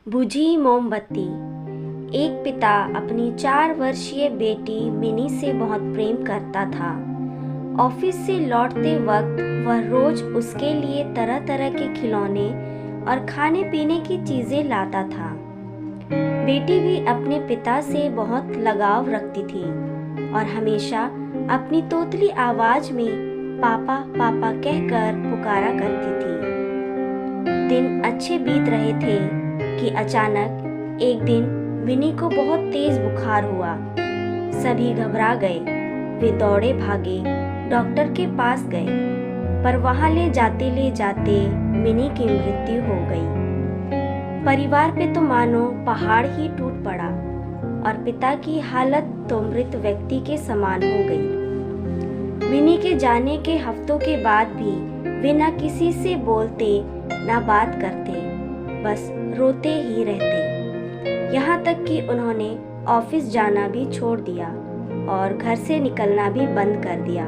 बुझी मोमबत्ती। एक पिता अपनी 4 वर्षीय बेटी मिनी से बहुत प्रेम करता था। ऑफिस से लौटते वक्त वह रोज उसके लिए तरह तरह के खिलौने और खाने पीने की चीजें लाता था। बेटी भी अपने पिता से बहुत लगाव रखती थी और हमेशा अपनी तोतली आवाज में पापा पापा कहकर पुकारा करती थी। दिन अच्छे बीत रहे थे कि अचानक एक दिन विनी को बहुत तेज बुखार हुआ। सभी घबरा गए। वे दौड़े भागे, डॉक्टर के पास गए, पर वहां ले जाते मिनी की मृत्यु हो गई। परिवार पे तो मानो पहाड़ ही टूट पड़ा और पिता की हालत तो मृत व्यक्ति के समान हो गई। विनी के जाने के हफ्तों के बाद भी वे न किसी से बोलते न बात करते, बस रोते ही रहते। यहाँ तक कि उन्होंने ऑफिस जाना भी छोड़ दिया और घर से निकलना भी बंद कर दिया।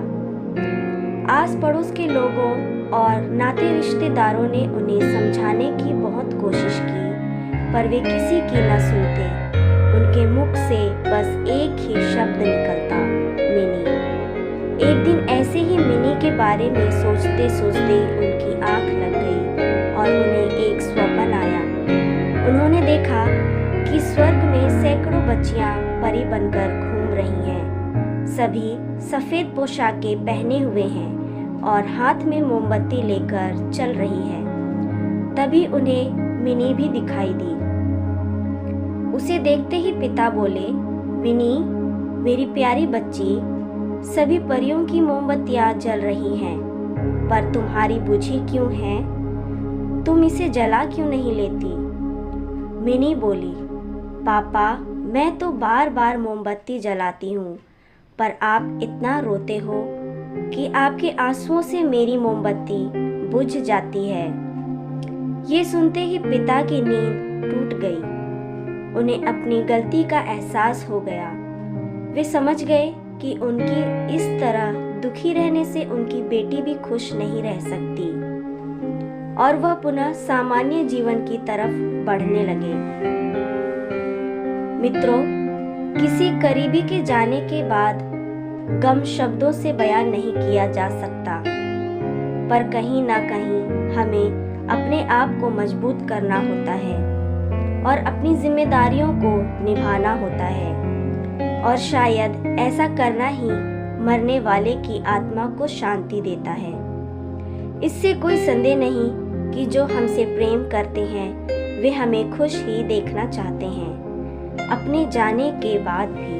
आस पड़ोस के लोगों और नाते रिश्तेदारों ने उन्हें समझाने की बहुत कोशिश की, पर वे किसी की न सुनते। उनके मुख से बस एक ही शब्द निकलता, मिनी। एक दिन ऐसे ही मिनी के बारे में सोचते सोचते उनकी आंख लग गई और उन्हें एक स्वप्न आया। उन्होंने देखा कि स्वर्ग में सैकड़ों बच्चियां परी बनकर घूम रही हैं। सभी सफेद पोशाकें पहने हुए हैं और हाथ में मोमबत्ती लेकर चल रही है। तभी उन्हें मिनी भी दिखाई दी। उसे देखते ही पिता बोले, मिनी मेरी प्यारी बच्ची, सभी परियों की मोमबत्तियां जल रही हैं, पर तुम्हारी बुझी क्यों है? तुम इसे जला क्यों नहीं लेती? मिनी बोली, पापा मैं तो बार बार मोमबत्ती जलाती हूँ, पर आप इतना रोते हो कि आपके आंसुओं से मेरी मोमबत्ती बुझ जाती है। ये सुनते ही पिता की नींद टूट गई। उन्हें अपनी गलती का एहसास हो गया। वे समझ गए कि उनकी इस तरह दुखी रहने से उनकी बेटी भी खुश नहीं रह सकती और वह पुनः सामान्य जीवन की तरफ बढ़ने लगे। मित्रों, किसी करीबी के जाने के बाद गम शब्दों से बयान नहीं किया जा सकता, पर कहीं ना कहीं हमें अपने आप को मजबूत करना होता है और अपनी जिम्मेदारियों को निभाना होता है, और शायद ऐसा करना ही मरने वाले की आत्मा को शांति देता है। इससे कोई संदेह नहीं कि जो हमसे प्रेम करते हैं वे हमें खुश ही देखना चाहते हैं, अपने जाने के बाद भी।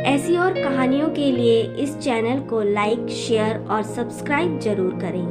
ऐसी और कहानियों के लिए इस चैनल को लाइक, शेयर और सब्सक्राइब जरूर करें।